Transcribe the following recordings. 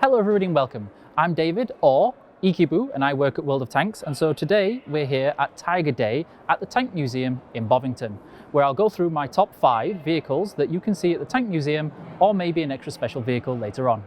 Hello everybody and welcome. I'm David, or EEKEEBOO, and I work at World of Tanks, and so today we're here at Tiger Day at the Tank Museum in Bovington, where I'll go through my top 5 vehicles that you can see at the Tank Museum, or maybe an extra special vehicle later on.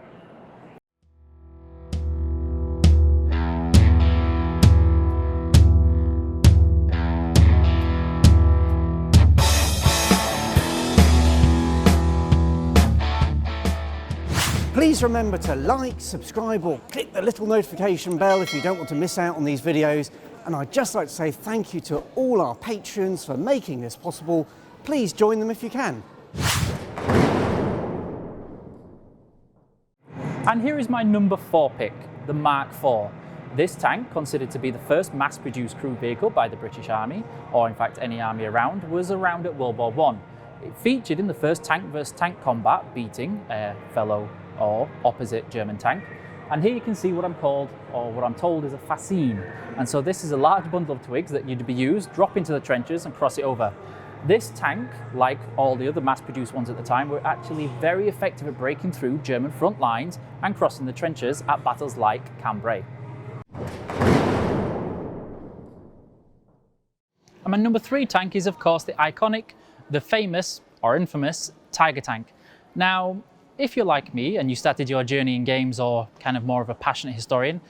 Please remember to like, subscribe or click the little notification bell if you don't want to miss out on these videos. And I'd just like to say thank you to all our patrons for making this possible. Please join them if you can. And here is my number 4 pick, the Mark IV. This tank, considered to be the first mass-produced crew vehicle by the British Army, or in fact any army around, was around at World War I. It featured in the first tank versus tank combat, beating a fellow or opposite German tank. And here you can see what I'm called, or what I'm told is a fascine. And so this is a large bundle of twigs that you'd be used, drop into the trenches and cross it over. This tank, like all the other mass-produced ones at the time, were actually very effective at breaking through German front lines and crossing the trenches at battles like Cambrai. And my number 3 tank is of course the iconic, the famous or infamous Tiger tank. Now, if you're like me and you started your journey in games or kind of more of a passionate historian,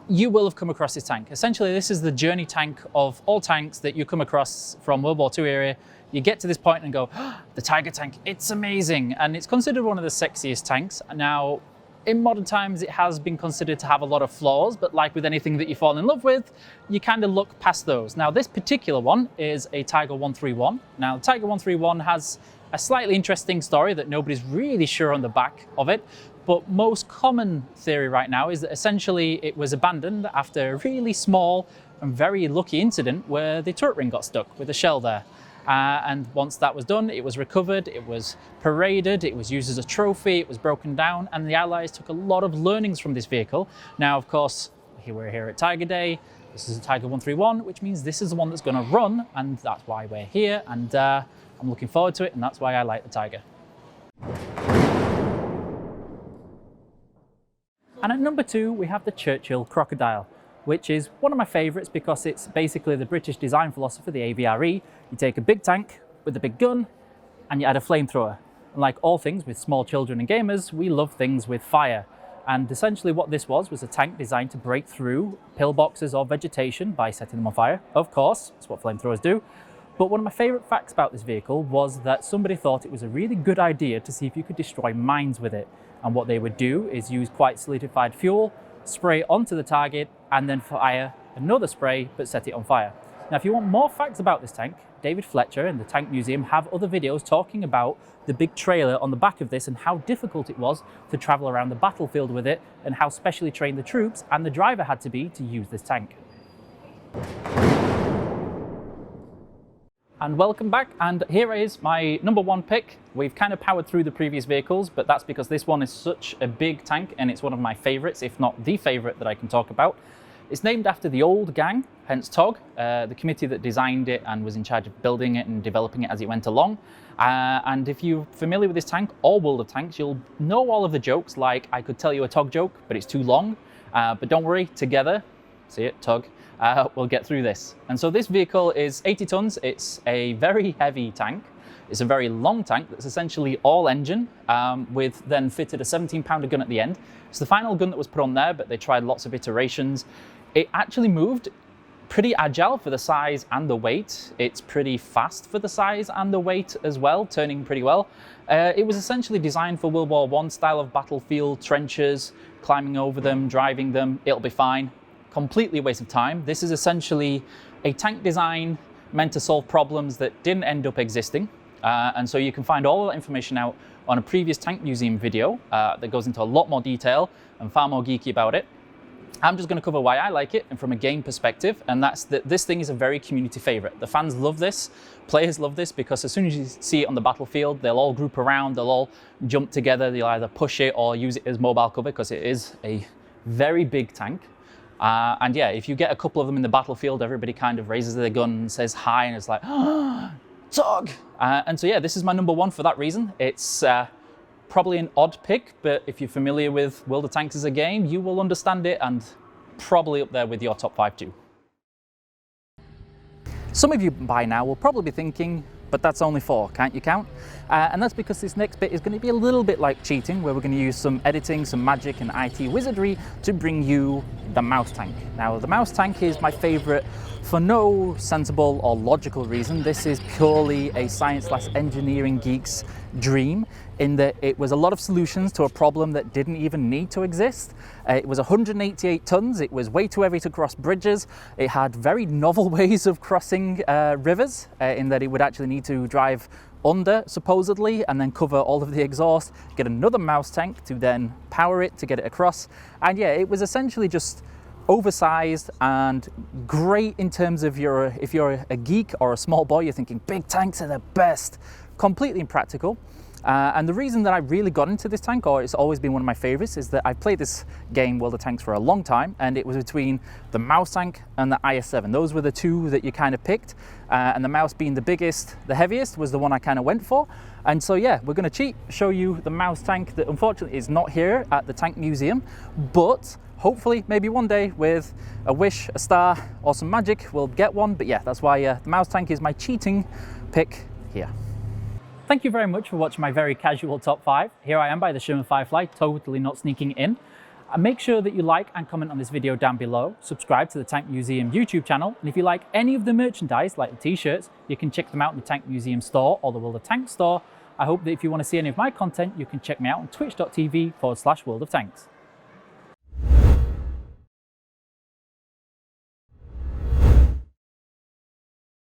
you will have come across this tank. Essentially, this is the journey tank of all tanks that you come across from World War II era. You get to this point and go, oh, the Tiger tank, it's amazing. And it's considered one of the sexiest tanks. Now, in modern times, it has been considered to have a lot of flaws, but like with anything that you fall in love with, you kind of look past those. Now, this particular one is a Tiger 131. Now, the Tiger 131 has a slightly interesting story that nobody's really sure on the back of it, but most common theory right now is that essentially it was abandoned after a really small and very lucky incident where the turret ring got stuck with a shell there. And once that was done, it was recovered, it was paraded, it was used as a trophy, it was broken down, and the Allies took a lot of learnings from this vehicle. Now, of course, we're here at Tiger Day. This is a Tiger 131, which means this is the one that's going to run, and that's why we're here, and I'm looking forward to it, and that's why I like the Tiger. And at number 2, we have the Churchill Crocodile, which is one of my favourites because it's basically the British design philosophy, the AVRE. You take a big tank with a big gun and you add a flamethrower. And like all things with small children and gamers, we love things with fire. And essentially what this was a tank designed to break through pillboxes or vegetation by setting them on fire. Of course, that's what flamethrowers do. But one of my favourite facts about this vehicle was that somebody thought it was a really good idea to see if you could destroy mines with it. And what they would do is use quite solidified fuel, spray onto the target, and then fire another spray, but set it on fire. Now, if you want more facts about this tank, David Fletcher and the Tank Museum have other videos talking about the big trailer on the back of this and how difficult it was to travel around the battlefield with it and how specially trained the troops and the driver had to be to use this tank. And welcome back, and here is my number 1 pick. We've kind of powered through the previous vehicles, but that's because this one is such a big tank and it's one of my favorites, if not the favorite that I can talk about. It's named after the old gang, hence TOG, the committee that designed it and was in charge of building it and developing it as it went along. And if you're familiar with this tank or World of Tanks, you'll know all of the jokes, like I could tell you a TOG joke, but it's too long. But don't worry, together, see it, TOG, we'll get through this. And so this vehicle is 80 tons. It's a very heavy tank. It's a very long tank that's essentially all engine, with then fitted a 17-pounder gun at the end. It's the final gun that was put on there, but they tried lots of iterations. It actually moved pretty agile for the size and the weight. It's pretty fast for the size and the weight as well, turning pretty well. It was essentially designed for World War I style of battlefield, trenches, climbing over them, driving them, it'll be fine. Completely a waste of time. This is essentially a tank design meant to solve problems that didn't end up existing. And so you can find all that information out on a previous Tank Museum video that goes into a lot more detail and far more geeky about it. I'm just going to cover why I like it and from a game perspective, and that's that this thing is a very community favorite. The fans love this, players love this, because as soon as you see it on the battlefield, they'll all group around, they'll all jump together, they'll either push it or use it as mobile cover because it is a very big tank. And yeah, if you get a couple of them in the battlefield, everybody kind of raises their gun and says hi, and it's like, oh, TOG! And so yeah, this is my number 1 for that reason. It's Probably an odd pick, but if you're familiar with World of Tanks as a game, you will understand it, and probably up there with your top 5 too. Some of you by now will probably be thinking, but that's only 4, can't you count? And that's because this next bit is going to be a little bit like cheating, where we're going to use some editing, some magic and IT wizardry to bring you the mouse tank. Now, the mouse tank is my favorite for no sensible or logical reason. This is purely a science/engineering geek's dream, in that it was a lot of solutions to a problem that didn't even need to exist. It was 188 tons, it was way too heavy to cross bridges, it had very novel ways of crossing rivers, in that it would actually need to drive under, supposedly, and then cover all of the exhaust, get another mouse tank to then power it to get it across. And yeah, it was essentially just oversized and great in terms of if you're a geek or a small boy, you're thinking big tanks are the best. Completely impractical. And the reason that I really got into this tank, or it's always been one of my favorites, is that I've played this game, World of Tanks, for a long time, and it was between the mouse tank and the IS-7. Those were the two that you kind of picked, and the mouse being the biggest, the heaviest, was the one I kind of went for. And so yeah, we're going to cheat, show you the mouse tank that unfortunately is not here at the Tank Museum, but hopefully maybe one day with a wish, a star, or some magic, we'll get one. But yeah, that's why the mouse tank is my cheating pick here. Thank you very much for watching my very casual top 5. Here I am by the Sherman Firefly, totally not sneaking in. Make sure that you like and comment on this video down below. Subscribe to the Tank Museum YouTube channel. And if you like any of the merchandise, like the t-shirts, you can check them out in the Tank Museum store or the World of Tanks store. I hope that if you want to see any of my content, you can check me out on twitch.tv/World of Tanks.